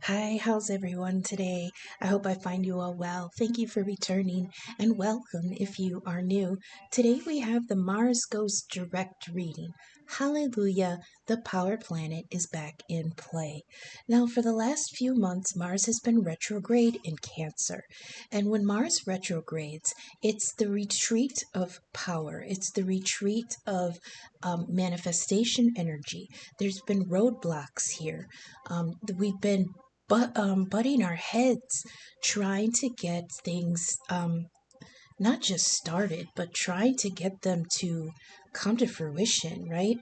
Hi, how's everyone today? I hope I find you all well. Thank you for returning and welcome if you are new. Today we have the Mars Goes Direct reading. Hallelujah, the power planet is back in play. Now, for the last few months, Mars has been retrograde in Cancer. And when Mars retrogrades, it's the retreat of power, it's the retreat of manifestation energy. There's been roadblocks here. We've been butting our heads trying to get things not just started, but trying to get them to come to fruition, right?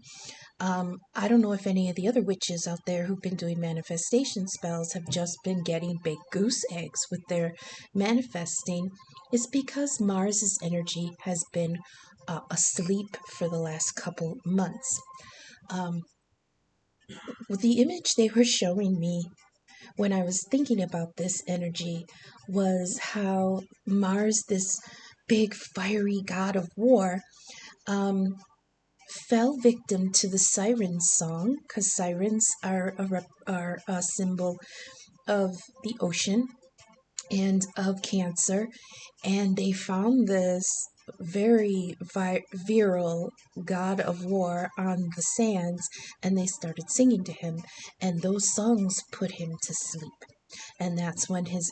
I don't know if any of the other witches out there who've been doing manifestation spells have just been getting baked goose eggs with their manifesting. It's because Mars's energy has been asleep for the last couple months. Um, the image they were showing me when I was thinking about this energy was how Mars, this big fiery god of war, um, fell victim to the siren song because sirens are a symbol of the ocean and of Cancer, and they found this very virile god of war on the sands, and they started singing to him, and those songs put him to sleep, and that's when his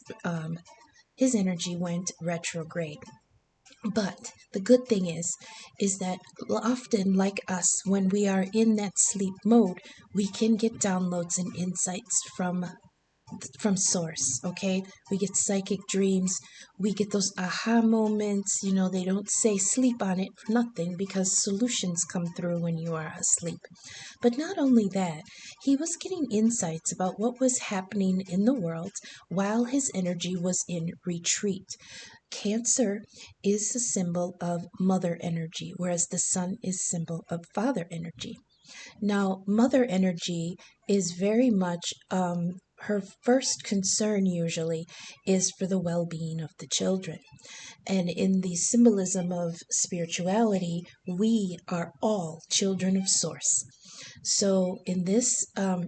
energy went retrograde. But the good thing is that often, like us, when we are in that sleep mode, we can get downloads and insights from source. Okay, we get psychic dreams, we get those aha moments. They don't say sleep on it for nothing, because solutions come through when you are asleep. But not only that, he was getting insights about what was happening in the world while his energy was in retreat. Cancer is a symbol of mother energy, whereas the sun is symbol of father energy. Now, mother energy is very much her first concern usually is for the well being of the children. And in the symbolism of spirituality, we are all children of Source. So, in this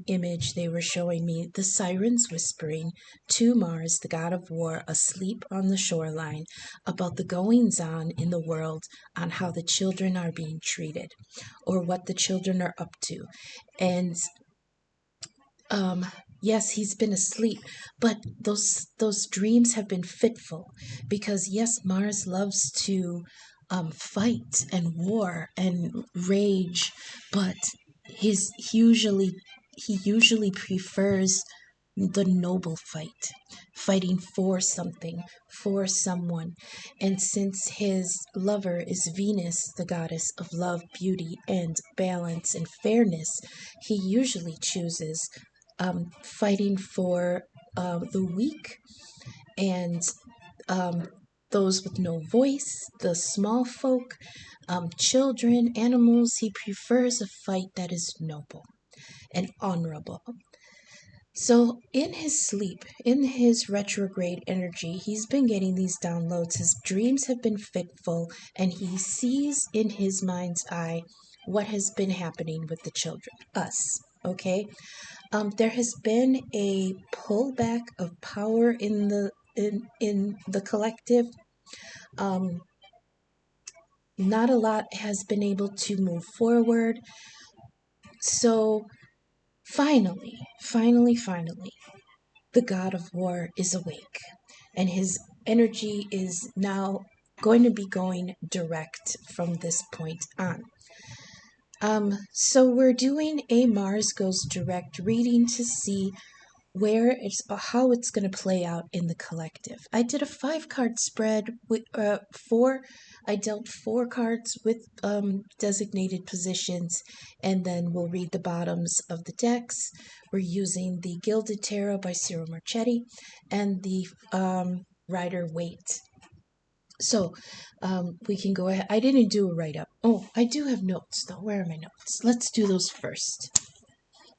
image, they were showing me the sirens whispering to Mars, the god of war, asleep on the shoreline, about the goings on in the world, on how the children are being treated or what the children are up to. And um, yes, he's been asleep, but those dreams have been fitful, because yes, Mars loves to fight and war and rage, but his usually he usually prefers the noble fight, fighting for something, for someone. And since his lover is Venus, the goddess of love, beauty, and balance and fairness, he usually chooses fighting for the weak and um, those with no voice, the small folk, children, animals. He prefers a fight that is noble and honorable. So, in his sleep, in his retrograde energy, he's been getting these downloads. His dreams have been fitful, and he sees in his mind's eye what has been happening with the children, us. Okay, there has been a pullback of power in the collective. Um, Not a lot has been able to move forward. So finally, the god of war is awake, and his energy is now going to be going direct from this point on. So we're doing a Mars Goes Direct reading to see how it's going to play out in the collective. I did a 5 card spread with four. I dealt 4 cards with designated positions, and then we'll read the bottoms of the decks. We're using the Gilded Tarot by Ciro Marchetti and the Rider-Waite. So we can go ahead. I didn't do a write up. Oh, I do have notes though. Where are my notes? Let's do those first.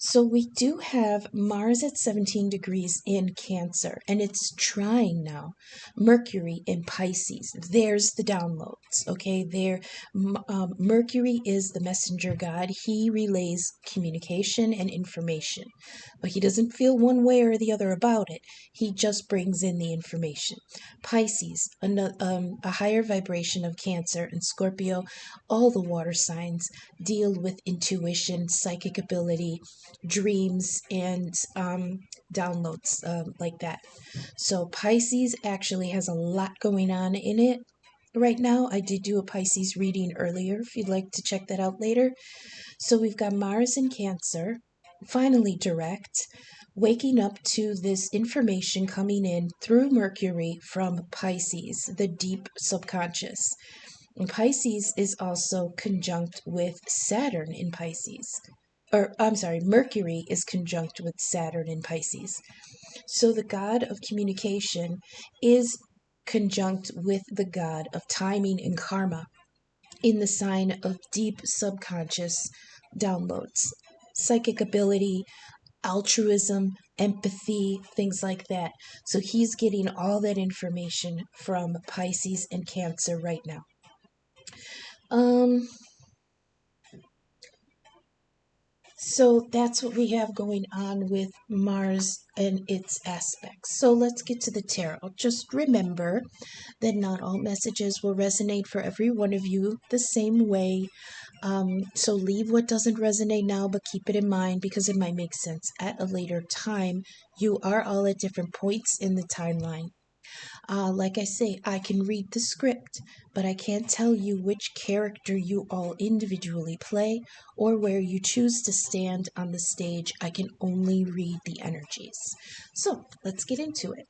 So we do have Mars at 17 degrees in Cancer, and it's trying now Mercury in Pisces. There's the downloads, okay? Mercury is the messenger god. He relays communication and information, but he doesn't feel one way or the other about it. He just brings in the information. Pisces, a higher vibration of Cancer, and Scorpio, all the water signs deal with intuition, psychic ability, dreams, and downloads like that. So Pisces actually has a lot going on in it right now. I did do a Pisces reading earlier if you'd like to check that out later. So we've got Mars in Cancer, finally direct, waking up to this information coming in through Mercury from Pisces, the deep subconscious. And Pisces is also conjunct with Saturn in Pisces. Or, I'm sorry, Mercury is conjunct with Saturn in Pisces. So the god of communication is conjunct with the god of timing and karma in the sign of deep subconscious downloads, psychic ability, altruism, empathy, things like that. So he's getting all that information from Pisces and Cancer right now. So that's what we have going on with Mars and its aspects. So let's get to the tarot. Just remember that not all messages will resonate for every one of you the same way. So leave what doesn't resonate now, but keep it in mind because it might make sense at a later time. You are all at different points in the timeline. Like I say, I can read the script, but I can't tell you which character you all individually play or where you choose to stand on the stage. I can only read the energies. So let's get into it.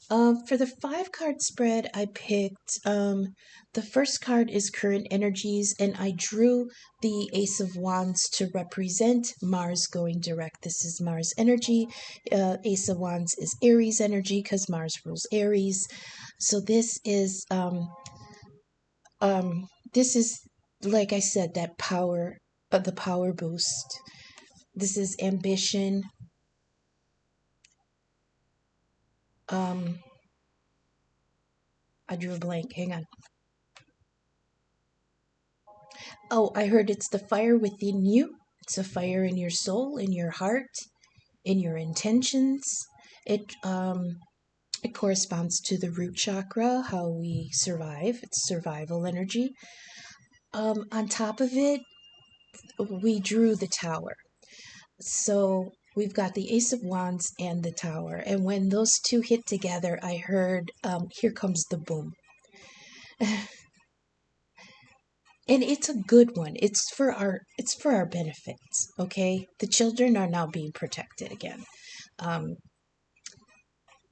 For the 5-card spread, I picked the first card is current energies, and I drew the Ace of Wands to represent Mars going direct. This is Mars energy. Ace of Wands is Aries energy because Mars rules Aries. So this is like I said, that power, the power boost. This is ambition. I drew a blank. Hang on. Oh, I heard it's the fire within you. It's a fire in your soul, in your heart, in your intentions. It corresponds to the root chakra, how we survive. It's survival energy. On top of it, we drew the tower. So we've got the Ace of Wands and the tower. And when those two hit together, I heard, here comes the boom. And it's a good one. It's for our benefits, okay? The children are now being protected again.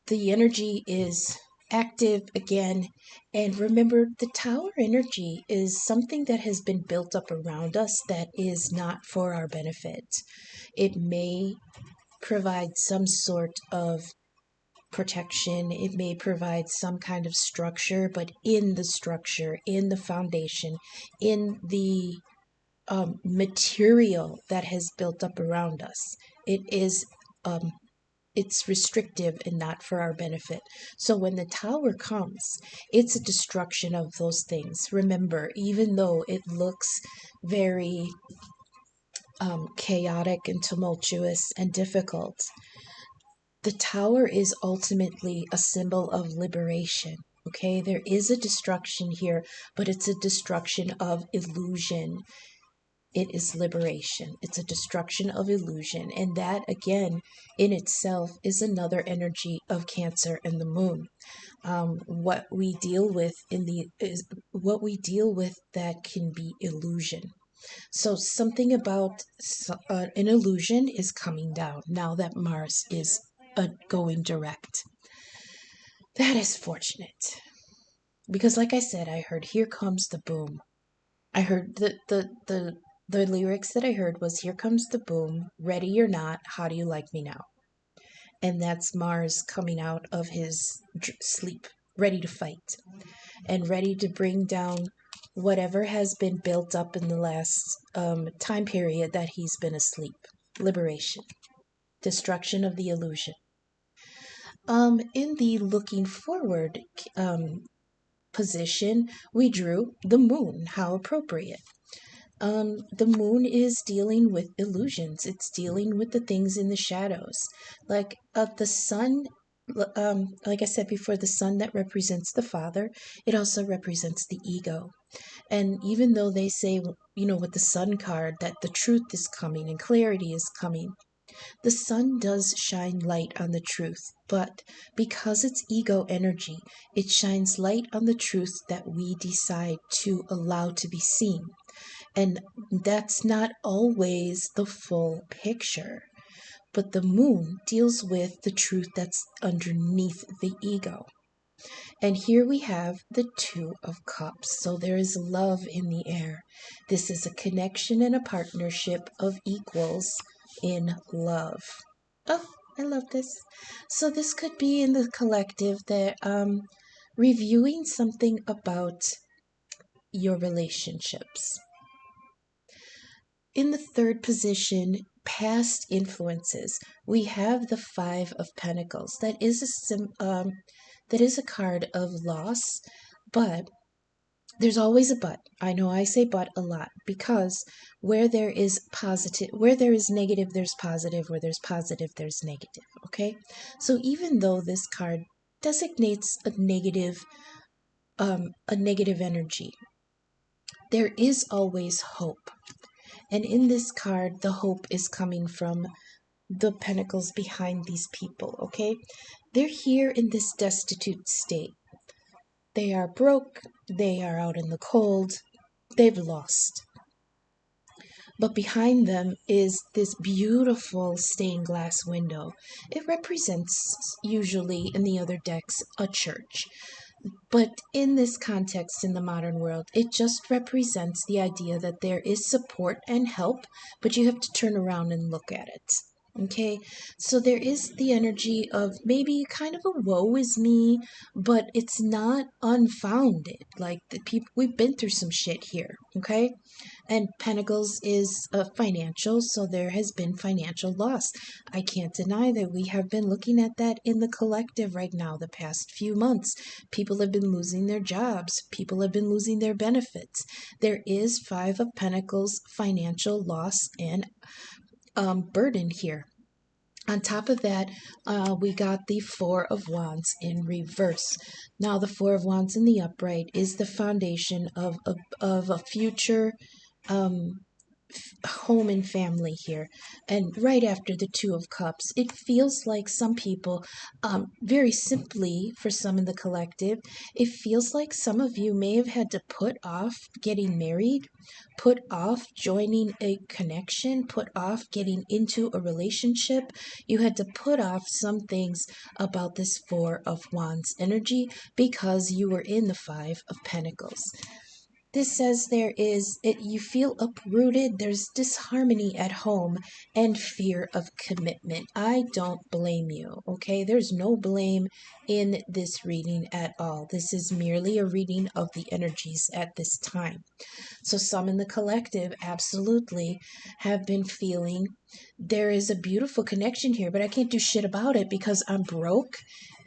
The energy is active again, and remember, the tower energy is something that has been built up around us that is not for our benefit. It may provide some sort of protection, it may provide some kind of structure, but in the structure, in the foundation, in the material that has built up around us, it's restrictive and not for our benefit. So when the tower comes, it's a destruction of those things. Remember, even though it looks very chaotic and tumultuous and difficult, the tower is ultimately a symbol of liberation. Okay, there is a destruction here, but it's a destruction of illusion. It is liberation. It's a destruction of illusion. And that, again, in itself is another energy of Cancer and the moon. What we deal with that can be illusion. So something about an illusion is coming down now that Mars is going direct. That is fortunate. Because like I said, I heard here comes the boom. I heard the lyrics that I heard was here comes the boom, ready or not, how do you like me now? And that's Mars coming out of his sleep, ready to fight and ready to bring down whatever has been built up in the last time period that he's been asleep. liberation, destruction of the illusion. In the looking forward position, we drew the moon. How appropriate. The moon is dealing with illusions. It's dealing with the things in the shadows. Like the sun, like I said before, the sun that represents the father, it also represents the ego. And even though they say, with the sun card, that the truth is coming and clarity is coming, the sun does shine light on the truth, but because it's ego energy, it shines light on the truth that we decide to allow to be seen. And that's not always the full picture. But the moon deals with the truth that's underneath the ego. And here we have the Two of Cups. So there is love in the air. This is a connection and a partnership of equals in love. Oh, I love this. So this could be in the collective that reviewing something about your relationships. In the third position, past influences, we have the Five of Pentacles. That is a card of loss, but there's always a but. I know I say but a lot because where there is negative, there's positive. Where there's positive, there's negative. Okay, so even though this card designates a negative energy, there is always hope. And in this card, the hope is coming from the pentacles behind these people, okay? They're here in this destitute state. They are broke, they are out in the cold, they've lost. But behind them is this beautiful stained glass window. It represents, usually in the other decks, a church. But in this context, in the modern world, it just represents the idea that there is support and help, but you have to turn around and look at it. Okay, so there is the energy of maybe kind of a woe is me, but it's not unfounded. Like the people, we've been through some shit here. Okay, and Pentacles is financial, so there has been financial loss. I can't deny that we have been looking at that in the collective right now the past few months. People have been losing their jobs. People have been losing their benefits. There is Five of Pentacles financial loss and burden here. On top of that, we got the Four of Wands in reverse. Now, the Four of Wands in the upright is the foundation of a future home and family here. And right after the Two of Cups, it feels like some people, very simply for some in the collective, it feels like some of you may have had to put off getting married, put off joining a connection, put off getting into a relationship. You had to put off some things about this Four of Wands energy because you were in the Five of Pentacles. This says you feel uprooted, there's disharmony at home, and fear of commitment. I don't blame you, okay? There's no blame in this reading at all. This is merely a reading of the energies at this time. So some in the collective absolutely have been feeling there is a beautiful connection here, but I can't do shit about it because I'm broke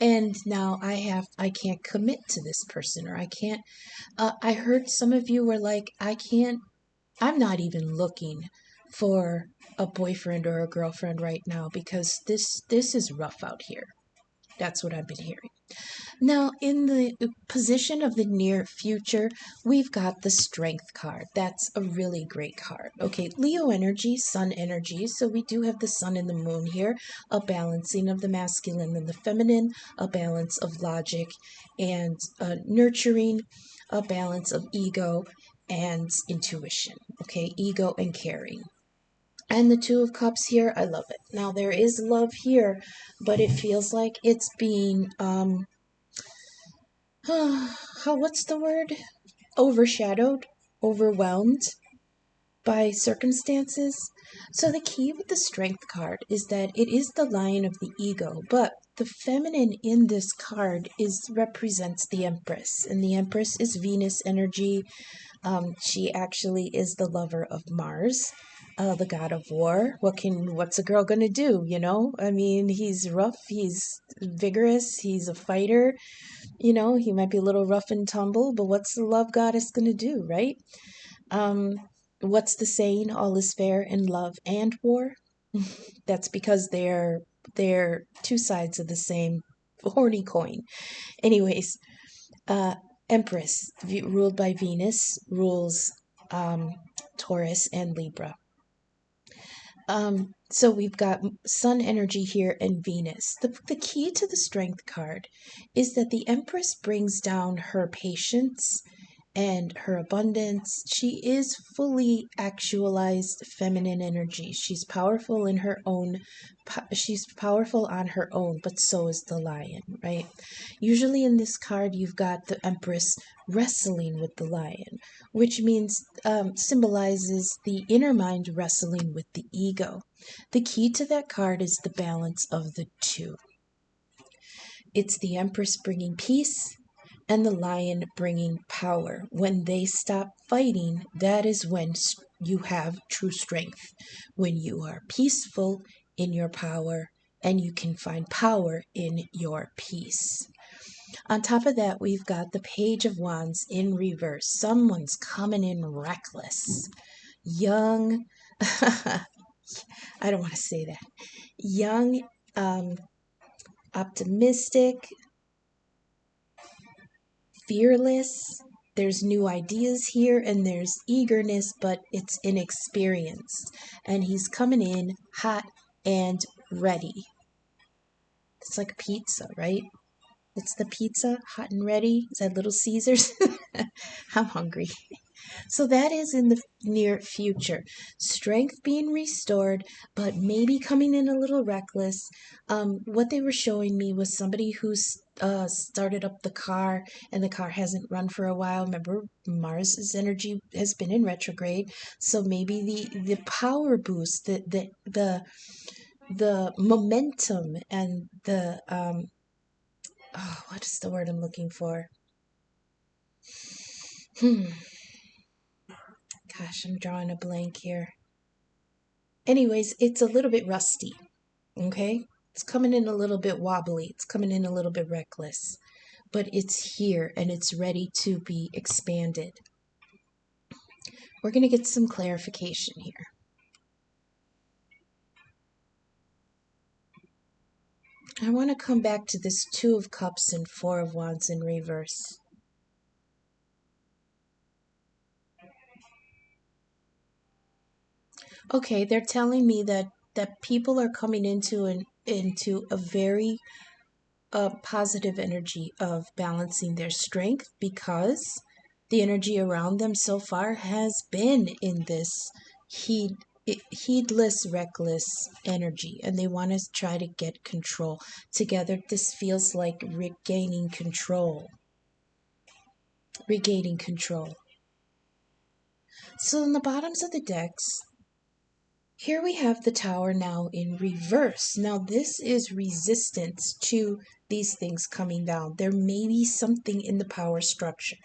and now I can't commit to this person, or I can't. I heard some of you were like, I'm not even looking for a boyfriend or a girlfriend right now because this is rough out here. That's what I've been hearing. Now, in the position of the near future, we've got the Strength card. That's a really great card. Okay, Leo energy, Sun energy. So we do have the Sun and the Moon here, a balancing of the masculine and the feminine, a balance of logic and nurturing, a balance of ego and intuition. Okay, ego and caring. And the Two of Cups here, I love it. Now, there is love here, but it feels like it's being what's the word? Overshadowed, overwhelmed by circumstances. So the key with the Strength card is that it is the Lion of the ego, but the feminine in this card represents the Empress, and the Empress is Venus energy. She actually is the lover of Mars. the god of war. What's a girl gonna do, you know? I mean, he's rough, he's vigorous, he's a fighter, you know, he might be a little rough and tumble, but what's the love goddess gonna do, right? Um, what's the saying? All is fair in love and war. That's because they're two sides of the same horny coin. Anyways, uh, Empress, ruled by Venus, rules um, Taurus and Libra. So we've got Sun energy here and Venus. The key to the Strength card is that the Empress brings down her patience and her abundance. She is fully actualized feminine energy. She's powerful in her own, she's powerful on her own, but so is the lion, right? Usually in this card, you've got the Empress wrestling with the lion, which means symbolizes the inner mind wrestling with the ego. The key to that card is the balance of the two. It's the Empress bringing peace and the lion bringing power. When they stop fighting, that is when you have true strength. When you are peaceful in your power and you can find power in your peace. On top of that, we've got the Page of Wands in reverse. Someone's coming in reckless, young. I don't want to say that. Young, optimistic, fearless. There's new ideas here and there's eagerness, but it's inexperienced. And he's coming in hot and ready. It's like pizza, right? It's the pizza, hot and ready. Is that Little Caesars? I'm hungry. So that is in the near future. Strength being restored, but maybe coming in a little reckless. What they were showing me was somebody who's started up the car and the car hasn't run for a while. Remember, Mars's energy has been in retrograde, so maybe the power boost, the momentum, and the what is the word I'm looking for? Gosh, I'm drawing a blank here. Anyways, it's a little bit rusty, okay? It's coming in a little bit wobbly. It's coming in a little bit reckless. But it's here and it's ready to be expanded. We're going to get some clarification here. I want to come back to this Two of Cups and Four of Wands in reverse. Okay, they're telling me that people are coming into a very positive energy of balancing their strength, because the energy around them so far has been in this heedless, reckless energy, and they want to try to get control. Together, this feels like regaining control. Regaining control. So in the bottoms of the decks, here we have the Tower now in reverse. Now this is resistance to these things coming down. There may be something in the power structure.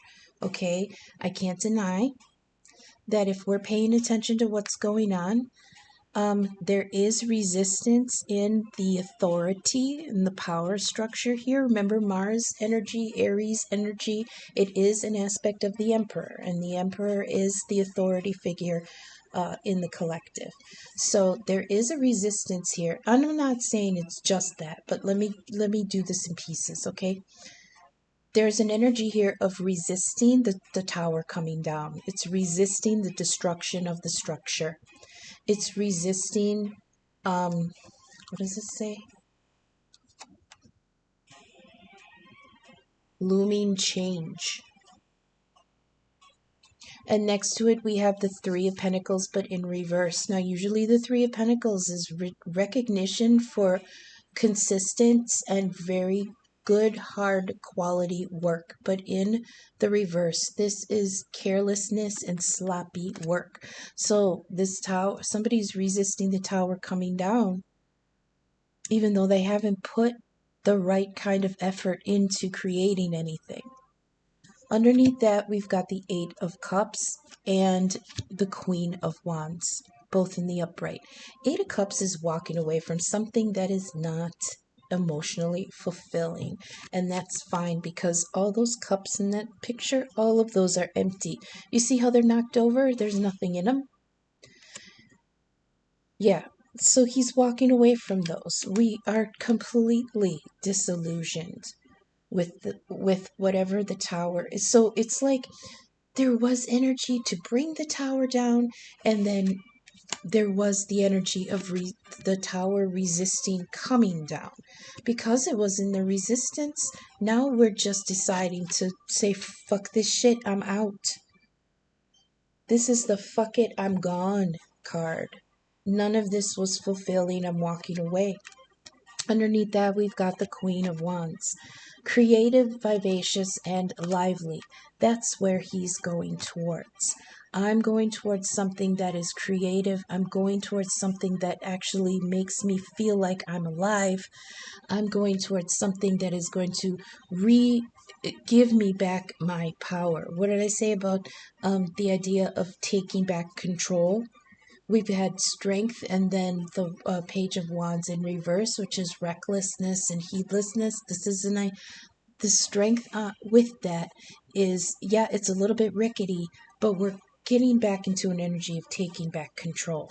Okay, I can't deny that if we're paying attention to what's going on, there is resistance in the authority and the power structure here. Remember, Mars energy, Aries energy, it is an aspect of the Emperor, and the Emperor is the authority figure in the collective. So there is a resistance here. I'm not saying it's just that, but let me do this in pieces, okay? There's an energy here of resisting the tower coming down. It's resisting the destruction of the structure. It's resisting, what does it say? Looming change. And next to it, we have the Three of Pentacles, but in reverse. Now, usually the Three of Pentacles is recognition for consistent and very good, hard quality work. But in the reverse, this is carelessness and sloppy work. So this tower, somebody's resisting the tower coming down, even though they haven't put the right kind of effort into creating anything. Underneath that, we've got the Eight of Cups and the Queen of Wands. both in the upright. Eight of Cups is walking away from something that is not emotionally fulfilling, and that's fine because all those cups in that picture, all of those are empty. You see how they're knocked over? There's nothing in them. Yeah, so he's walking away from those. We are completely disillusioned with whatever the tower is. So it's like there was energy to bring the tower down, and then there was the energy of the tower resisting coming down. Because it was in the resistance, now we're just deciding to say, fuck this shit, I'm out. This is the fuck it, I'm gone card. None of this was fulfilling, I'm walking away. Underneath that, we've got the Queen of Wands. Creative, vivacious, and lively. That's where he's going towards. I'm going towards something that is creative. I'm going towards something that actually makes me feel like I'm alive. I'm going towards something that is going to give me back my power. What did I say about the idea of taking back control? We've had strength, and then the Page of Wands in reverse, which is recklessness and heedlessness. This is the strength with that is, yeah, it's a little bit rickety, but we're getting back into an energy of taking back control.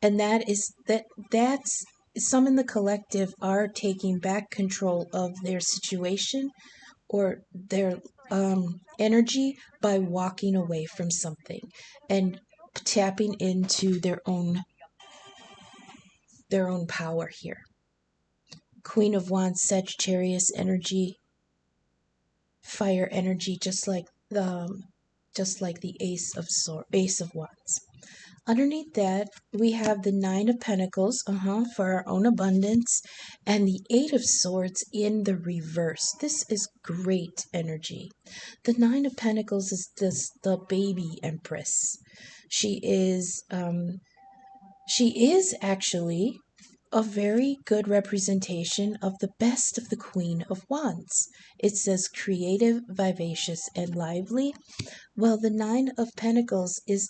And that's some in the collective are taking back control of their situation or their energy by walking away from something and tapping into their own power here. Queen of Wands, Sagittarius energy, fire energy, just like the Ace of Wands. Underneath that, we have the Nine of Pentacles, for our own abundance, and the Eight of Swords in the reverse. This is great energy. The Nine of Pentacles is the baby empress. She is actually a very good representation of the best of the Queen of Wands. It says creative, vivacious, and lively. Well, the Nine of Pentacles is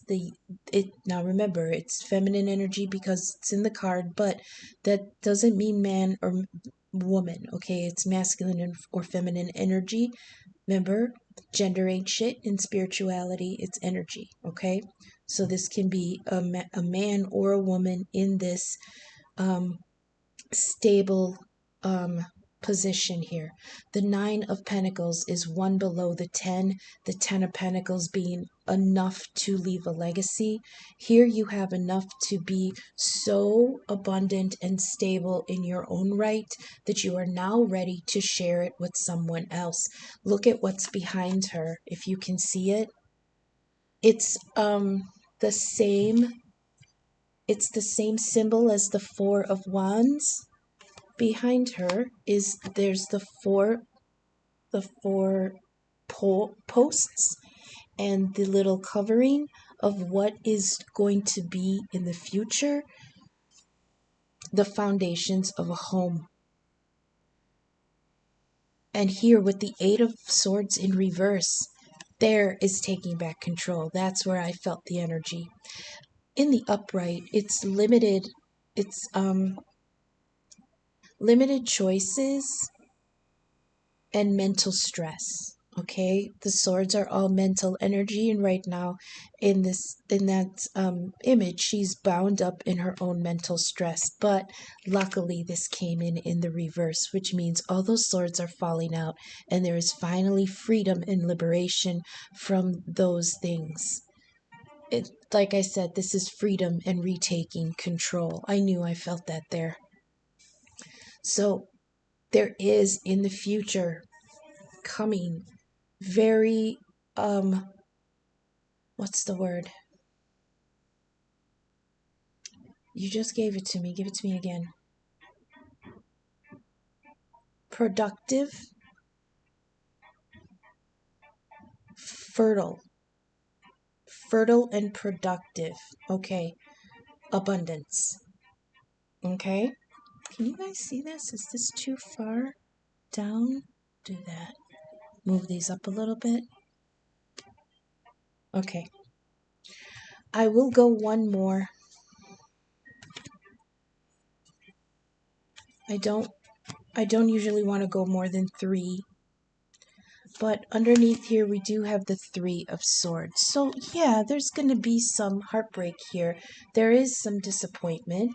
now remember, it's feminine energy because it's in the card, but that doesn't mean man or woman, okay? It's masculine or feminine energy. Remember, gender ain't shit. In spirituality, it's energy, okay? So this can be a man or a woman in this stable position here. The Nine of Pentacles is one below the 10 of Pentacles being enough to leave a legacy. Here you have enough to be so abundant and stable in your own right that you are now ready to share it with someone else. Look at what's behind her, if you can see it. It's the same symbol as the Four of Wands. Behind her is there's the four posts and the little covering of what is going to be in the future, the foundations of a home. And here with the Eight of Swords in reverse, there is taking back control. That's where I felt the energy. In the upright, it's limited choices and mental stress. Okay, the swords are all mental energy, and right now in that image, she's bound up in her own mental stress. But luckily, this came in the reverse, which means all those swords are falling out, and there is finally freedom and liberation from those things. Like I said, this is freedom and retaking control. I knew I felt that there. So there is in the future coming very what's the word? You just gave it to me. Give it to me again. Productive, fertile and productive. Okay. Abundance. Okay. Can you guys see this? Is this too far down? Do that. Move these up a little bit. Okay. I will go one more. I don't usually want to go more than 3. But underneath here, we do have the 3 of Swords. So, yeah, there's going to be some heartbreak here. There is some disappointment.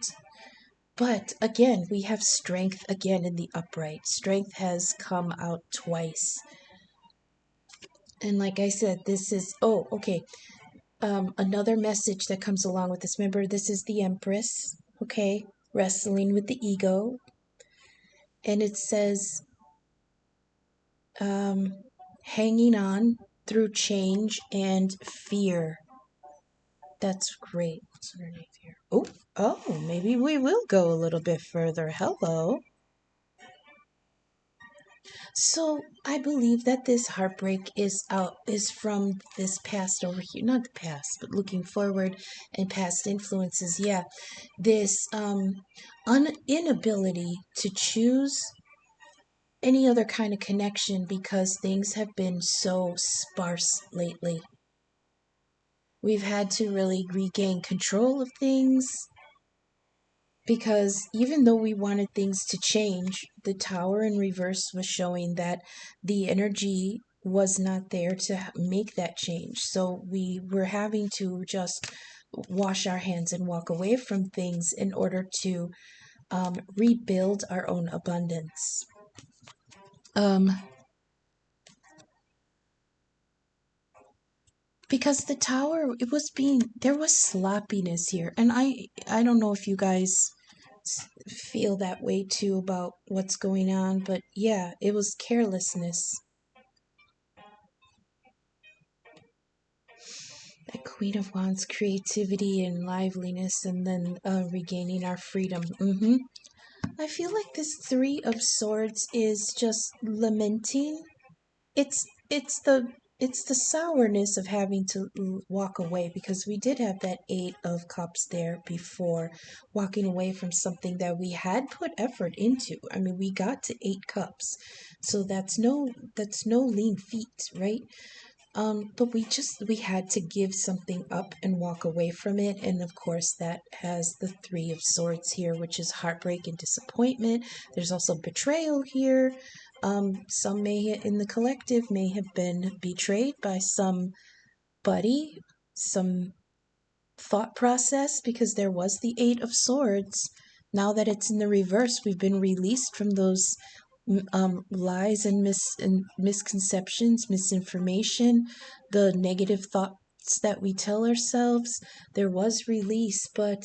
But again, we have strength again in the upright. Strength has come out twice. And like I said, this is, oh, okay. Another message that comes along with this. Remember, this is the Empress, okay? Wrestling with the ego. And it says, hanging on through change and fear. That's great. What's underneath here? Oh, maybe we will go a little bit further. Hello. So I believe that this heartbreak is from this past over here, not the past, but looking forward and past influences. Yeah, this inability to choose any other kind of connection because things have been so sparse lately. We've had to really regain control of things because even though we wanted things to change, the tower in reverse was showing that the energy was not there to make that change. So we were having to just wash our hands and walk away from things in order to rebuild our own abundance. Because the tower, there was sloppiness here, and I don't know if you guys feel that way too about what's going on, but yeah, it was carelessness. The Queen of Wands, creativity and liveliness, and then regaining our freedom. I feel like this 3 of Swords is just lamenting. It's the sourness of having to walk away, because we did have that 8 of Cups there before, walking away from something that we had put effort into. I mean, we got to 8 cups, so that's no lean feat, right? But we had to give something up and walk away from it. And of course, that has the 3 of Swords here, which is heartbreak and disappointment. There's also betrayal here. Some in the collective may have been betrayed by somebody, some thought process, because there was the 8 of Swords. Now that it's in the reverse, we've been released from those lies and misconceptions, misinformation, the negative thoughts that we tell ourselves. There was release, but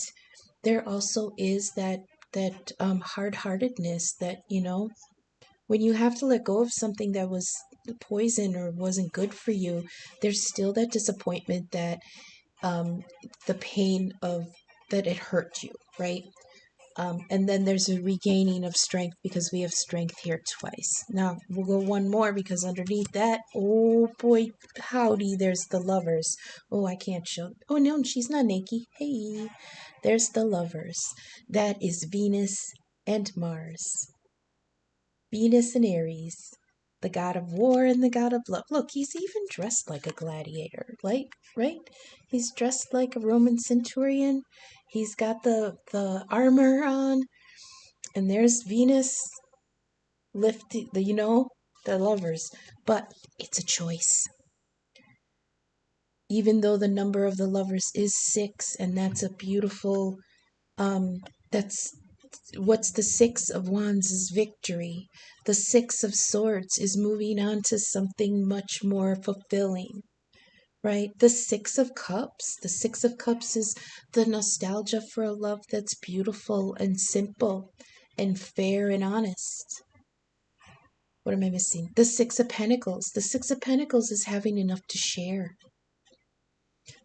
there also is that hard-heartedness that, when you have to let go of something that was poison or wasn't good for you, there's still that disappointment, that the pain of that it hurt you, right? And then there's a regaining of strength, because we have strength here twice. Now, we'll go one more, because underneath that, oh boy, howdy, there's the Lovers. Oh, I can't show. Oh, no, she's not naked. Hey, there's the Lovers. That is Venus and Mars. Venus and Aries, the god of war and the god of love. Look, he's even dressed like a gladiator, like, right? He's dressed like a Roman centurion. He's got the armor on, and there's Venus lifting the Lovers. But it's a choice. Even though the number of the Lovers is 6, and that's a beautiful, that's what's the 6 of Wands is victory. The 6 of Swords is moving on to something much more fulfilling, right? The 6 of Cups. The 6 of Cups is the nostalgia for a love that's beautiful and simple and fair and honest. What am I missing? The 6 of Pentacles. The 6 of Pentacles is having enough to share.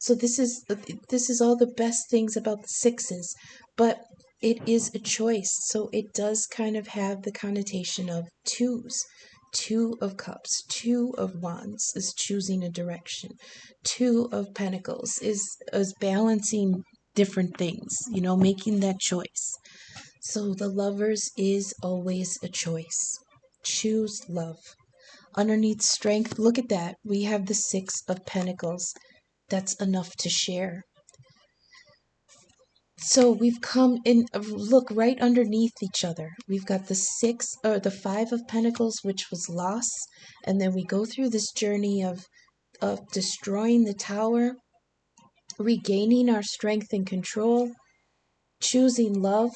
So this is all the best things about the 6s, but it is a choice. So it does kind of have the connotation of 2s. 2 of Cups, 2 of Wands is choosing a direction. 2 of Pentacles is balancing different things, making that choice. So the Lovers is always a choice. Choose love. Underneath strength, look at that. We have the 6 of Pentacles. That's enough to share. So we've come in, look right underneath each other. We've got the Five of Pentacles, which was loss. And then we go through this journey of destroying the tower, regaining our strength and control, choosing love.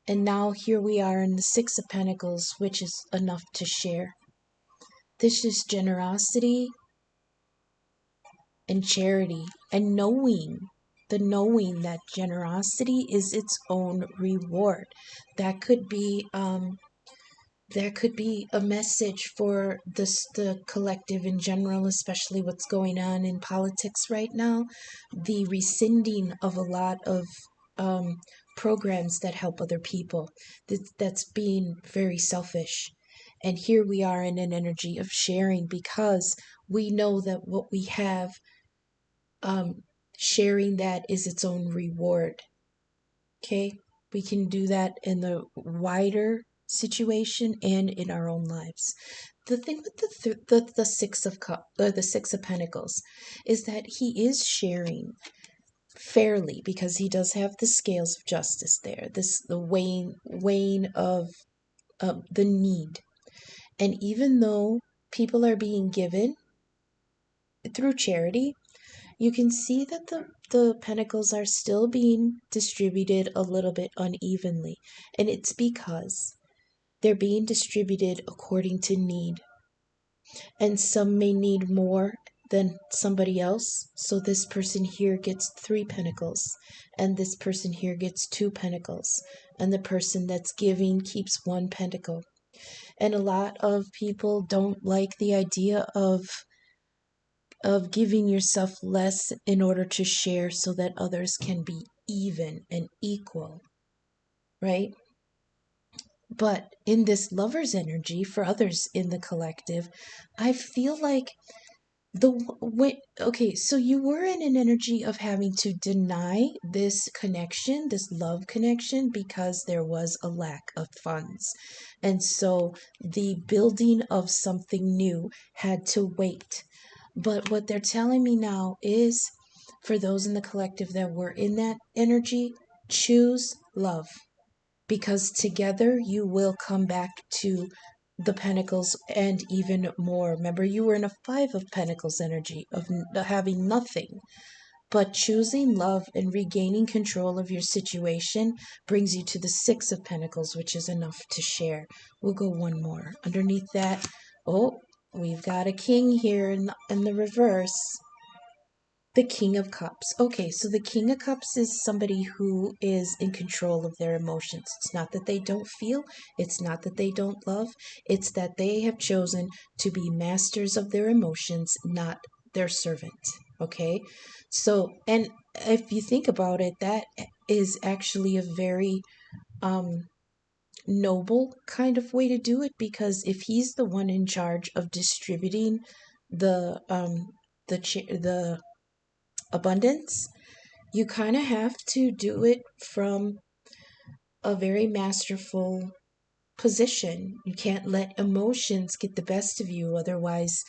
And now here we are in the Six of Pentacles, which is enough to share. This is generosity and charity, and knowing that generosity is its own reward. That could be a message for the collective in general, especially what's going on in politics right now. The rescinding of a lot of um, programs that help other people. That's being very selfish. And here we are in an energy of sharing, because we know that what we have, um, sharing that is its own reward. Okay, we can do that in the wider situation and in our own lives. The thing with the the Six of Pentacles, is that he is sharing fairly, because he does have the scales of justice there. The weighing of the need, and even though people are being given through charity, you can see that the pentacles are still being distributed a little bit unevenly. And it's because they're being distributed according to need. And some may need more than somebody else. So this person here gets 3 pentacles, and this person here gets 2 pentacles. And the person that's giving keeps 1 pentacle. And a lot of people don't like the idea of giving yourself less in order to share, so that others can be even and equal, right? But in this lover's energy, for others in the collective, I feel like okay, so you were in an energy of having to deny this connection, this love connection, because there was a lack of funds. And so the building of something new had to wait. But what they're telling me now is, for those in the collective that were in that energy, choose love, because together you will come back to the pentacles and even more. Remember, you were in a Five of Pentacles energy of having nothing. But choosing love and regaining control of your situation brings you to the Six of Pentacles, which is enough to share. We'll go one more. Underneath that, oh, we've got a king here in the reverse. The King of Cups. Okay, so the King of Cups is somebody who is in control of their emotions. It's not that they don't feel, it's not that they don't love, it's that they have chosen to be masters of their emotions, not their servant. Okay, so, and if you think about it, that is actually a very noble kind of way to do it, because if he's the one in charge of distributing the abundance, you kind of have to do it from a very masterful position. You can't let emotions get the best of you, otherwise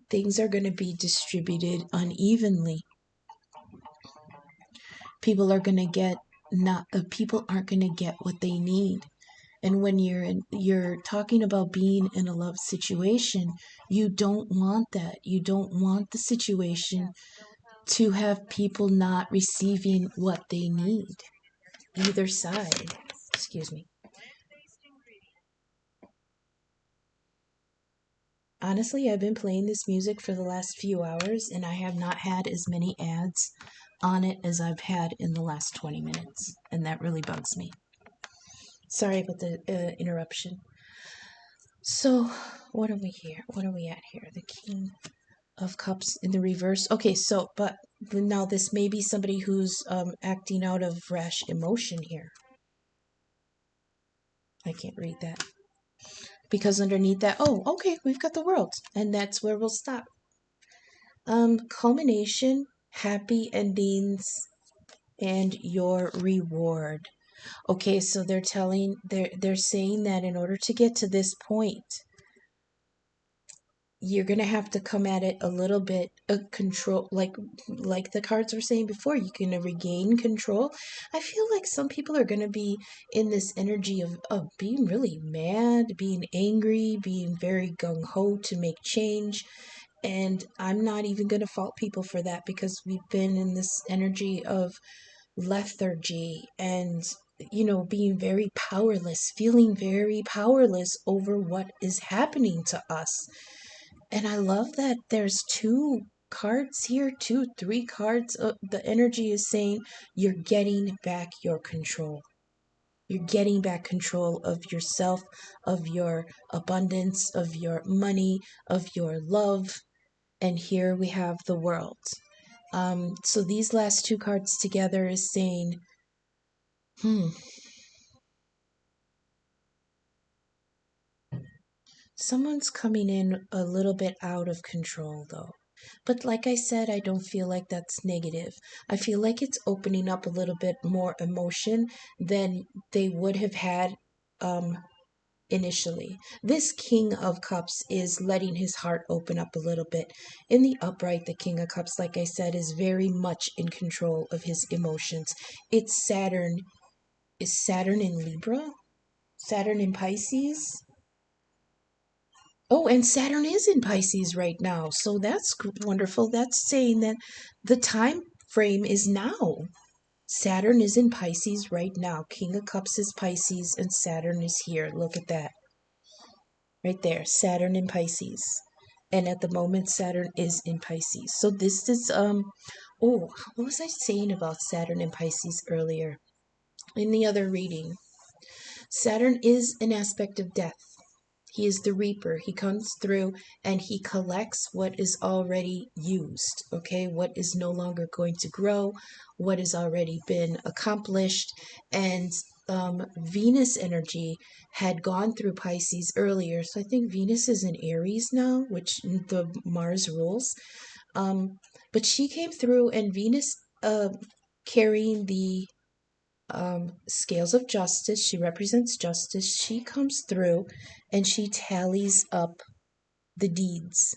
things are going to be distributed unevenly. People are going to get not people aren't going to get what they need. And when you're talking about being in a love situation, you don't want that. You don't want the situation to have people not receiving what they need. Either side. Excuse me. Honestly, I've been playing this music for the last few hours, and I have not had as many ads on it as I've had in the last 20 minutes. And that really bugs me. Sorry about the interruption. So, what are we here? What are we at here? The King of Cups in the reverse. Okay, so, but now this may be somebody who's acting out of rash emotion here. I can't read that. Because underneath that, oh, okay, we've got the World. And that's where we'll stop. Culmination, happy endings, and your reward. Okay, so they're saying that in order to get to this point, you're gonna have to come at it a little bit control, like the cards were saying before. You're gonna regain control. I feel like some people are gonna be in this energy of being really mad, being angry, being very gung-ho to make change. And I'm not even gonna fault people for that, because we've been in this energy of lethargy and, being very powerless, feeling very powerless over what is happening to us. And I love that there's two cards here, two, three cards. The energy is saying you're getting back your control. You're getting back control of yourself, of your abundance, of your money, of your love. And here we have the world. So these last two cards together is saying, hmm, someone's coming in a little bit out of control though. But like I said, I don't feel like that's negative. I feel like it's opening up a little bit more emotion than they would have had um, initially. This King of Cups is letting his heart open up a little bit. In the upright, the King of Cups, like I said, is very much in control of his emotions. It's Saturn. Is Saturn in Libra? Saturn in Pisces? Oh, and Saturn is in Pisces right now. So that's wonderful. That's saying that the time frame is now. Saturn is in Pisces right now. King of Cups is Pisces and Saturn is here. Look at that. Right there. Saturn in Pisces. And at the moment Saturn is in Pisces. So this is oh, what was I saying about Saturn in Pisces earlier? In the other reading. Saturn is an aspect of death. He is the reaper. He comes through and he collects what is already used, okay? What is no longer going to grow, what has already been accomplished. And Venus energy had gone through Pisces earlier. So I think Venus is in Aries now, which the Mars rules. But she came through and Venus carrying the scales of justice. She represents justice. She comes through and she tallies up the deeds.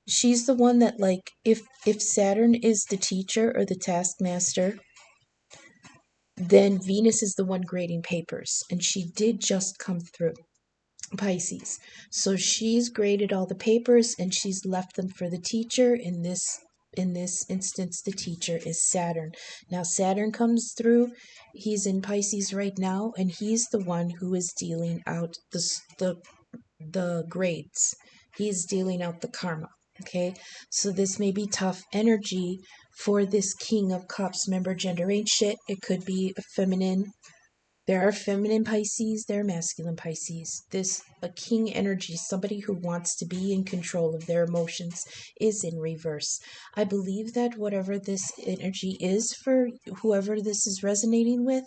She's the one that, like, if Saturn is the teacher or the taskmaster, then Venus is the one grading papers, and she did just come through Pisces. So she's graded all the papers and she's left them for the teacher. In this instance, the teacher is Saturn. Now Saturn comes through. He's in Pisces right now, and he's the one who is dealing out the grades. He's dealing out the karma. Okay, so this may be tough energy for this King of Cups. Remember, gender ain't shit. It could be a feminine. There are feminine Pisces, there are masculine Pisces. This, a king energy, somebody who wants to be in control of their emotions, is in reverse. I believe that whatever this energy is for whoever this is resonating with,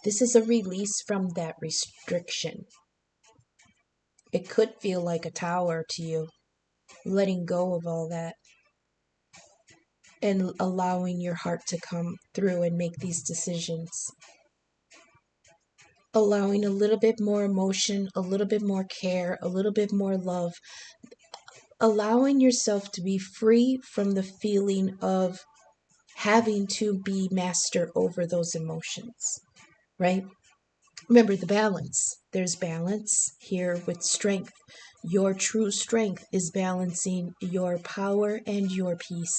this is a release from that restriction. It could feel like a tower to you, letting go of all that and allowing your heart to come through and make these decisions. Allowing a little bit more emotion, a little bit more care, a little bit more love, allowing yourself to be free from the feeling of having to be master over those emotions, right? Remember the balance. There's balance here with strength. Your true strength is balancing your power and your peace.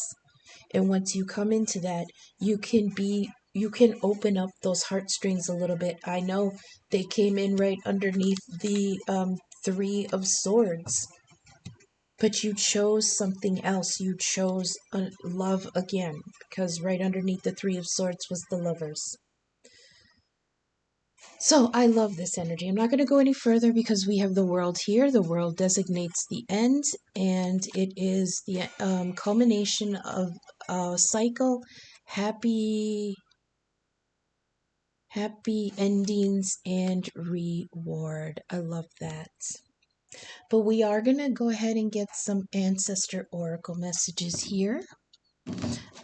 And once you come into that, you can open up those heartstrings a little bit. I know they came in right underneath the Three of Swords, but you chose something else. You chose love again, because right underneath the Three of Swords was the Lovers. So I love this energy. I'm not going to go any further because we have the world here. The world designates the end, and it is the culmination of a cycle. Happy endings and reward. I love that. But we are going to go ahead and get some ancestor oracle messages here.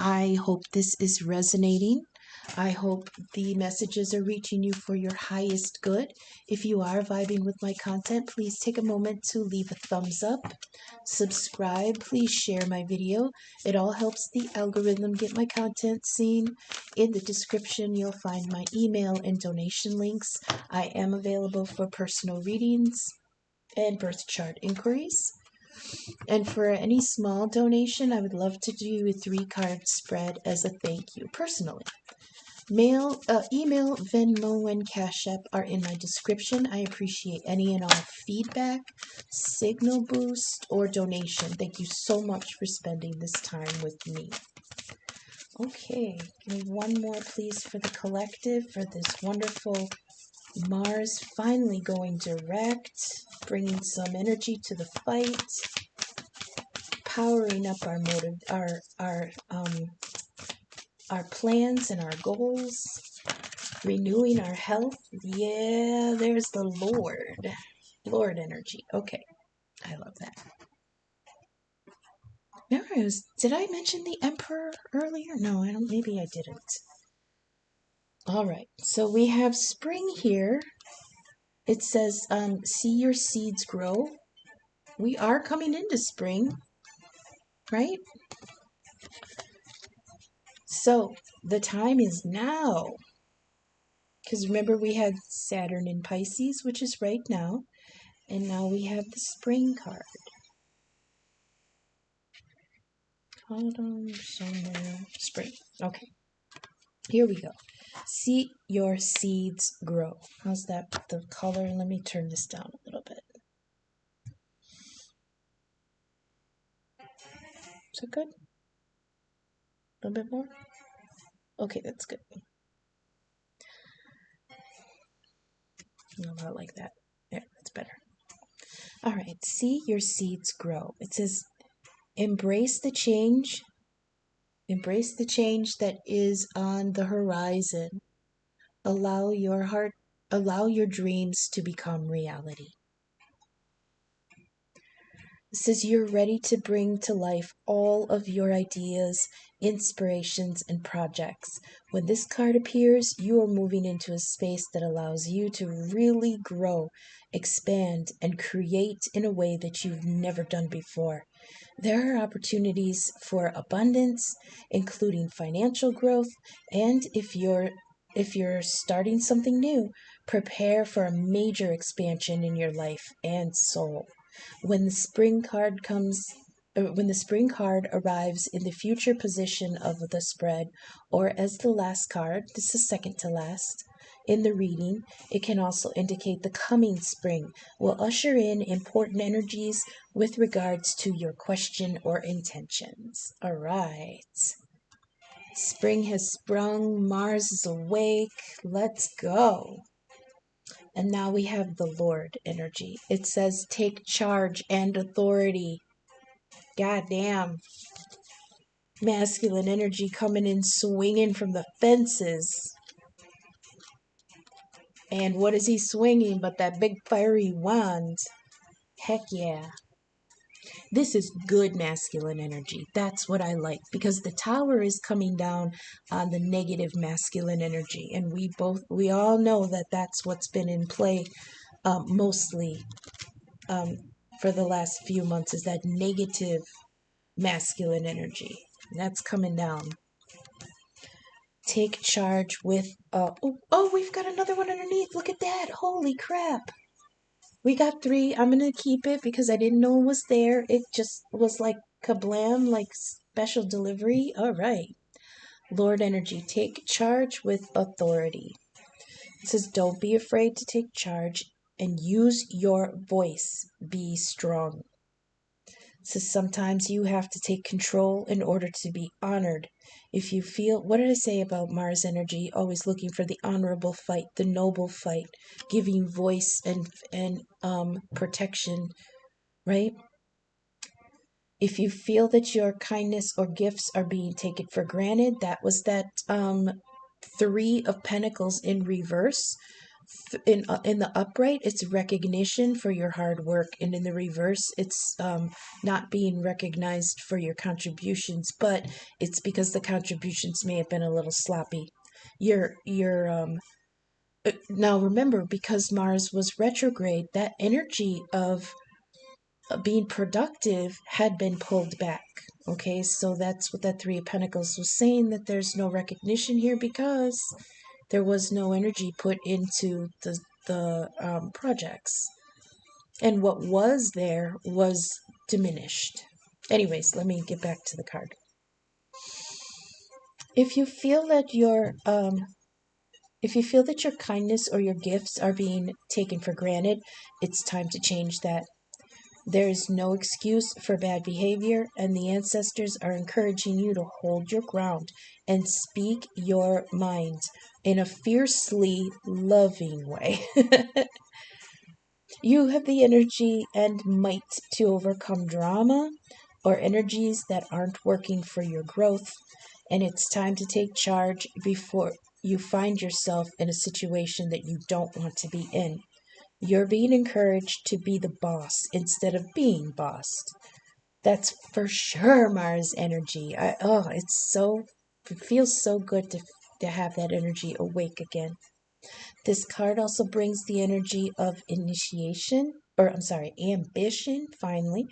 I hope this is resonating. I hope the messages are reaching you for your highest good. If you are vibing with my content, please take a moment to leave a thumbs up, subscribe, please share my video. It all helps the algorithm get my content seen. In the description, you'll find my email and donation links. I am available for personal readings and birth chart inquiries. And for any small donation, I would love to do a 3-card spread as a thank you personally. Email, Venmo, and Cash App are in my description. I appreciate any and all feedback, signal boost, or donation. Thank you so much for spending this time with me. Okay, give me one more, please, for the collective, for this wonderful Mars finally going direct, bringing some energy to the fight, powering up our our plans and our goals, renewing our health. Yeah, there's the Lord energy. Okay, I love that. Did I mention the Emperor earlier? No, I don't. Maybe I didn't. All right, so we have spring here. It says, see your seeds grow. We are coming into spring, right? So the time is now. Because remember, we had Saturn in Pisces, which is right now. And now we have the spring card. Autumn, summer, spring. Okay. Here we go. See your seeds grow. How's that? The color? Let me turn this down a little bit. Is that good? A little bit more? Okay, that's good. No, not like that. There, that's better. All right. See your seeds grow. It says, embrace the change. Embrace the change that is on the horizon. Allow your dreams to become reality. It says you're ready to bring to life all of your ideas, inspirations, and projects. When this card appears, you are moving into a space that allows you to really grow, expand, and create in a way that you've never done before. There are opportunities for abundance, including financial growth, and if you're starting something new, prepare for a major expansion in your life and soul. When the spring card arrives in the future position of the spread, or as the last card, this is second to last, in the reading, it can also indicate the coming spring will usher in important energies with regards to your question or intentions. All right. Spring has sprung, Mars is awake. Let's go. And now we have the Lord energy. It says take charge and authority. God damn. Masculine energy coming in swinging from the fences. And what is he swinging but that big fiery wand? Heck yeah. This is good masculine energy. That's what I like, because the tower is coming down on the negative masculine energy, and we all know that that's what's been in play mostly for the last few months, is that negative masculine energy. And that's coming down. Take charge with we've got another one underneath. Look at that. Holy crap. We got 3. I'm going to keep it because I didn't know it was there. It just was like kablam, like special delivery. All right. Lord energy, take charge with authority. It says, don't be afraid to take charge and use your voice. Be strong. It says, sometimes you have to take control in order to be honored. If you feel, what did I say about Mars energy? Always looking for the honorable fight, the noble fight, giving voice and protection, right? If you feel that your kindness or gifts are being taken for granted, that was that 3 of Pentacles in reverse. In the upright, it's recognition for your hard work, and in the reverse, it's not being recognized for your contributions, but it's because the contributions may have been a little sloppy. your now remember, because Mars was retrograde, that energy of being productive had been pulled back. Okay, so that's what that Three of Pentacles was saying, that there's no recognition here because there was no energy put into the projects, and what was there was diminished. Anyways, let me get back to the card. If you feel that your kindness or your gifts are being taken for granted, it's time to change that. There is no excuse for bad behavior, and the ancestors are encouraging you to hold your ground and speak your mind in a fiercely loving way. You have the energy and might to overcome drama or energies that aren't working for your growth, and it's time to take charge before you find yourself in a situation that you don't want to be in. You're being encouraged to be the boss instead of being bossed. That's for sure Mars energy. It feels so good to have that energy awake again. This card also brings the energy of ambition, finally,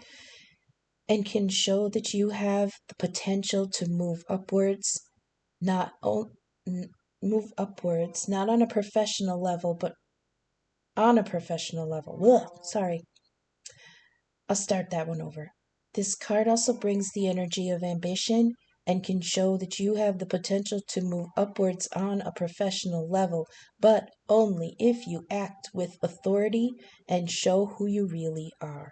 and can show that you have the potential to move upwards, not move upwards, not on a professional level, but on a professional level. Ugh, sorry. I'll start that one over. This card also brings the energy of ambition and can show that you have the potential to move upwards on a professional level, but only if you act with authority and show who you really are.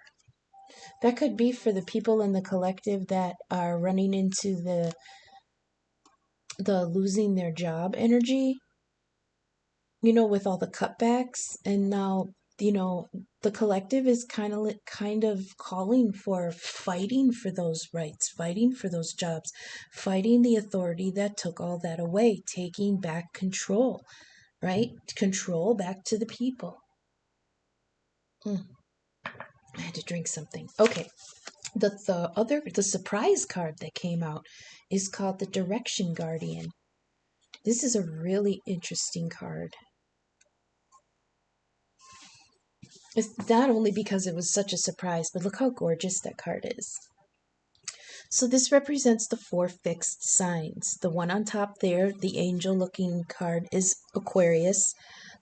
That could be for the people in the collective that are running into the losing their job energy, with all the cutbacks, and now, the collective is kind of calling for fighting for those rights, fighting for those jobs, fighting the authority that took all that away, taking back control, right? Control back to the people. I had to drink something. Okay. The surprise card that came out is called the Direction Guardian. This is a really interesting card. It's not only because it was such a surprise, but look how gorgeous that card is. So this represents the 4 fixed signs. The one on top there, the angel looking card, is Aquarius.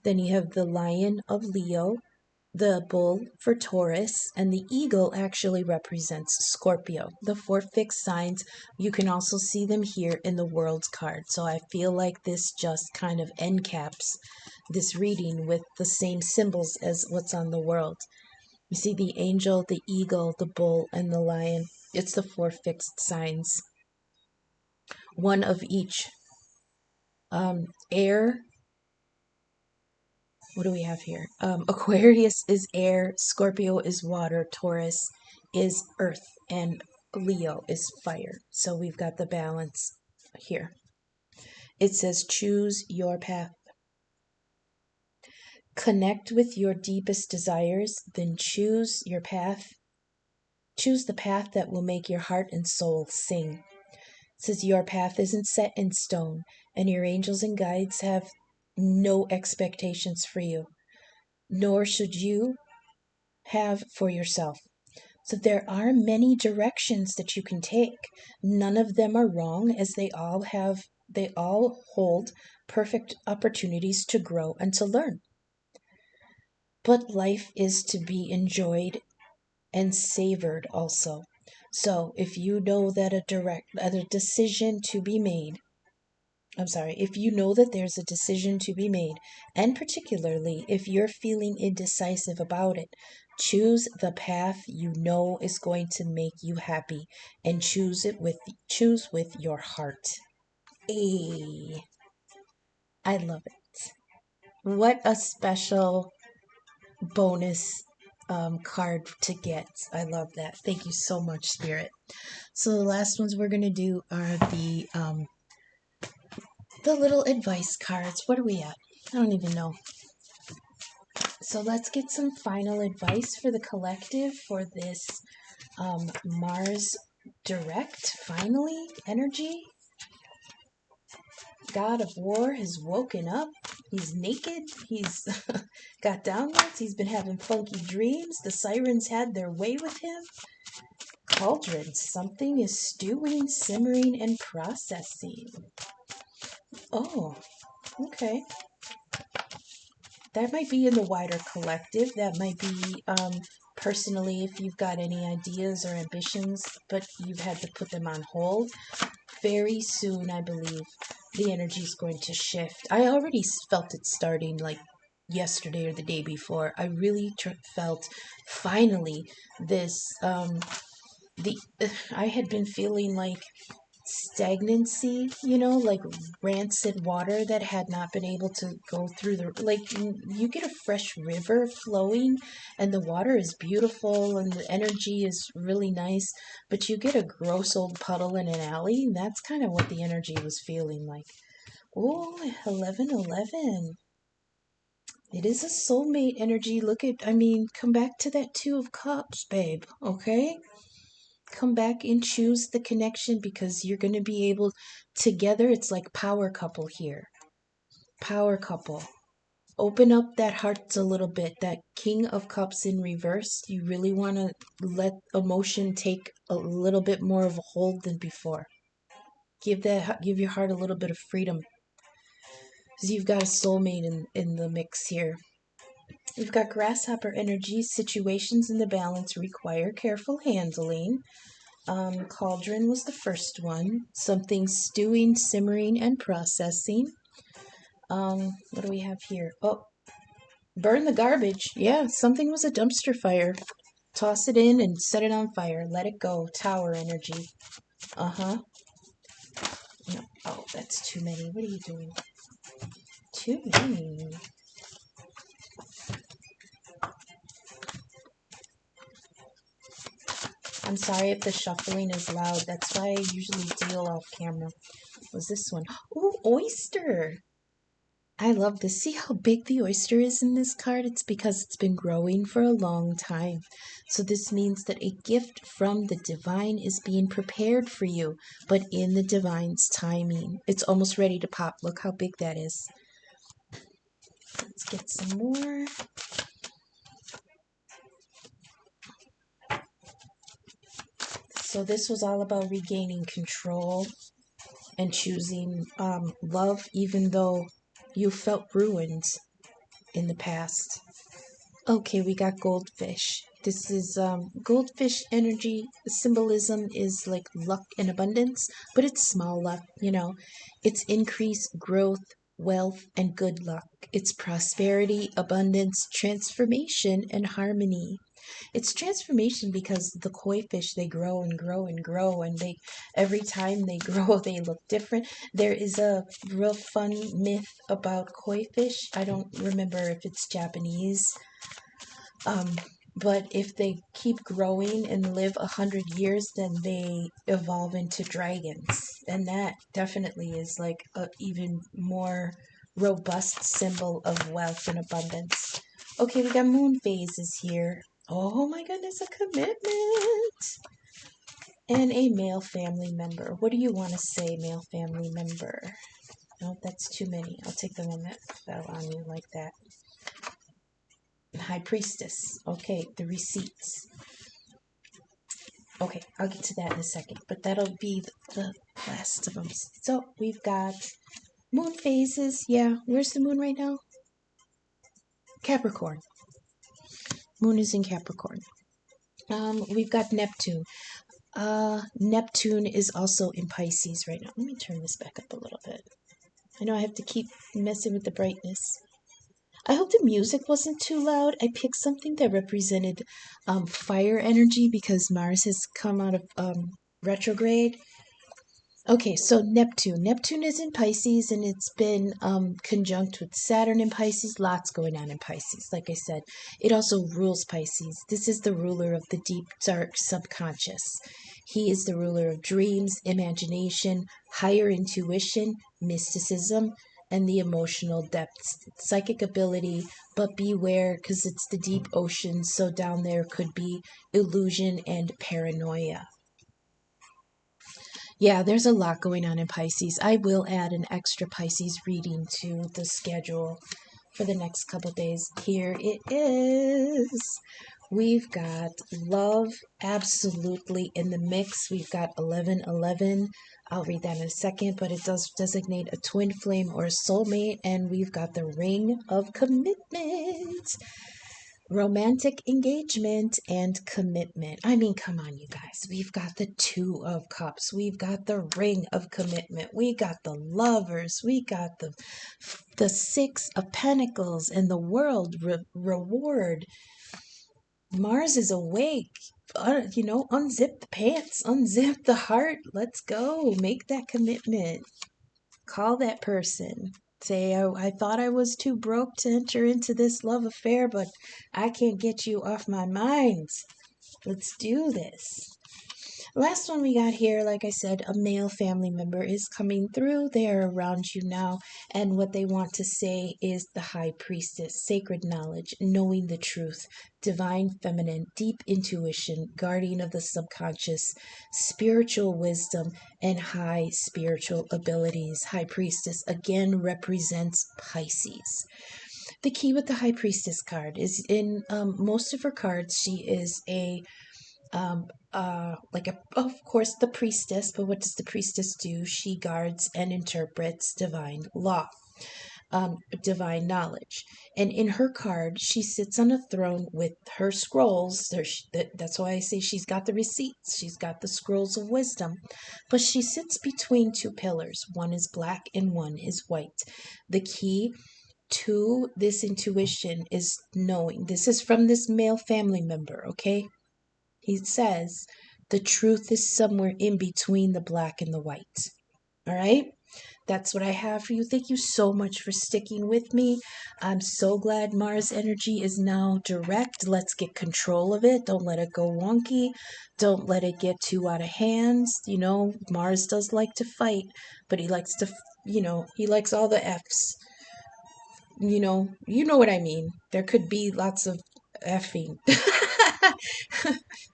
Then you have the lion of Leo, the bull for Taurus, and the eagle actually represents Scorpio. The 4 fixed signs, you can also see them here in the world's card. So I feel like this just kind of end caps this reading with the same symbols as what's on the world. You see the angel, the eagle, the bull, and the lion. It's the 4 fixed signs. One of each. Air. What do we have here? Aquarius is air, Scorpio is water, Taurus is earth, and Leo is fire. So we've got the balance here. It says choose your path. Connect with your deepest desires, then choose your path. Choose the path that will make your heart and soul sing. It says your path isn't set in stone, and your angels and guides have no expectations for you, nor should you have for yourself. So there are many directions that you can take. None of them are wrong, as they all hold perfect opportunities to grow and to learn. But life is to be enjoyed and savored also. So if you know that a decision to be made, if you know that there's a decision to be made, and particularly if you're feeling indecisive about it, choose the path you know is going to make you happy, and choose with your heart. I love it. What a special bonus card to get. I love that. Thank you so much, Spirit. So the last ones we're going to do are the little advice cards. What are we at? I don't even know. So let's get some final advice for the collective for this Mars direct, finally, energy. god of war has woken up. He's naked. He's got downloads. He's been having funky dreams. The sirens had their way with him. Cauldron. Something is stewing, simmering, and processing. Oh, okay. That might be in the wider collective. That might be personally if you've got any ideas or ambitions, but you've had to put them on hold. Very soon, I believe, the energy is going to shift. I already felt it starting like yesterday or the day before. I really felt finally this. The I had been feeling like stagnancy, like rancid water that had not been able to go through like you get a fresh river flowing and the water is beautiful and the energy is really nice, but you get a gross old puddle in an alley. That's kind of what the energy was feeling like. Oh, 1111. It is a soulmate energy. Come back to that Two of Cups, babe, okay? Come back and choose the connection because you're going to be able together. It's like power couple here. Power couple. Open up that heart a little bit. That King of Cups in reverse. You really want to let emotion take a little bit more of a hold than before. Give your heart a little bit of freedom because you've got a soulmate in the mix here. You've got grasshopper energy. Situations in the balance require careful handling. Cauldron was the first one. Something stewing, simmering, and processing. What do we have here? Oh, burn the garbage. Yeah, something was a dumpster fire. Toss it in and set it on fire. Let it go. Tower energy. Uh-huh. No. Oh, that's too many. What are you doing? Too many. I'm sorry if the shuffling is loud. That's why I usually deal off camera. Was this one? Ooh, oyster. I love this. See how big the oyster is in this card? It's because it's been growing for a long time. So this means that a gift from the divine is being prepared for you, but in the divine's timing. It's almost ready to pop. Look how big that is. Let's get some more. So this was all about regaining control and choosing love, even though you felt ruined in the past. Okay, we got goldfish. This is goldfish energy. Symbolism is like luck and abundance, but it's small luck, It's increase, growth, wealth, and good luck. It's prosperity, abundance, transformation, and harmony. It's transformation because the koi fish, they grow and grow and grow, and they every time they grow they look different. There is a real fun myth about koi fish. I don't remember if it's Japanese, but if they keep growing and live 100 years, then they evolve into dragons, and that definitely is like a even more robust symbol of wealth and abundance. Okay, we got moon phases here. Oh my goodness, a commitment. And a male family member. What do you want to say, male family member? No, that's too many. I'll take the one that fell on you like that. High priestess. Okay, the receipts. Okay, I'll get to that in a second, but that'll be the last of them. So we've got moon phases. Yeah, where's the moon right now? Capricorn. Moon is in Capricorn. We've got Neptune. Neptune is also in Pisces right now. Let me turn this back up a little bit. I know I have to keep messing with the brightness. I hope the music wasn't too loud. I picked something that represented fire energy because Mars has come out of retrograde. Okay, so Neptune. Neptune is in Pisces and it's been conjunct with Saturn in Pisces. Lots going on in Pisces. Like I said, it also rules Pisces. This is the ruler of the deep, dark subconscious. He is the ruler of dreams, imagination, higher intuition, mysticism, and the emotional depths, psychic ability, but beware because it's the deep ocean, so down there could be illusion and paranoia. Yeah, there's a lot going on in Pisces. I will add an extra Pisces reading to the schedule for the next couple days. Here it is. We've got love absolutely in the mix. We've got 1111. I'll read that in a second, but it does designate a twin flame or a soulmate. And we've got the ring of commitment, romantic engagement, and commitment. I mean, come on, you guys. We've got the Two of Cups. We've got the ring of commitment. We got the lovers. We got the Six of Pentacles and the world reward. Mars is awake. Unzip the pants, unzip the heart. Let's go. Make that commitment. Call that person. Say, I thought I was too broke to enter into this love affair, but I can't get you off my mind. Let's do this. Last one we got here, like I said, a male family member is coming through. They are around you now, and what they want to say is the High Priestess, sacred knowledge, knowing the truth, divine feminine, deep intuition, guardian of the subconscious, spiritual wisdom, and high spiritual abilities. High Priestess again represents Pisces. The key with the High Priestess card is in most of her cards, she is of course, the priestess. But what does the priestess do? She guards and interprets divine law, divine knowledge. And in her card, she sits on a throne with her scrolls. That's why I say she's got the receipts. She's got the scrolls of wisdom. But she sits between two pillars. One is black and one is white. The key to this intuition is knowing. This is from this male family member, okay? He says the truth is somewhere in between the black and the white. All right? That's what I have for you. Thank you so much for sticking with me. I'm so glad Mars energy is now direct. Let's get control of it. Don't let it go wonky. Don't let it get too out of hands. Mars does like to fight, but he likes to, he likes all the F's. You know what I mean. There could be lots of effing.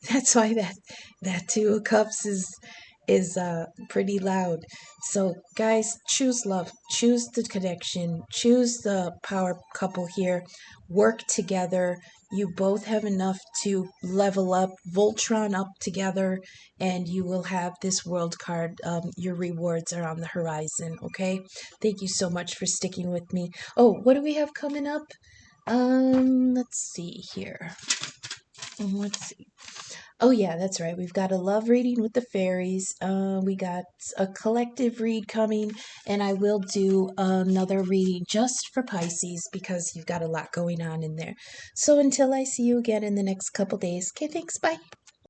That's why that Two of Cups is pretty loud. So guys, choose love, choose the connection, choose the power couple here. Work together. You both have enough to level up, Voltron up together, and you will have this world card. Your rewards are on the horizon. Okay. Thank you so much for sticking with me. Oh, what do we have coming up? Let's see here. Let's see. Oh yeah, that's right. We've got a love reading with the fairies. We got a collective read coming, and I will do another reading just for Pisces because you've got a lot going on in there. So until I see you again in the next couple days. Okay, thanks. Bye.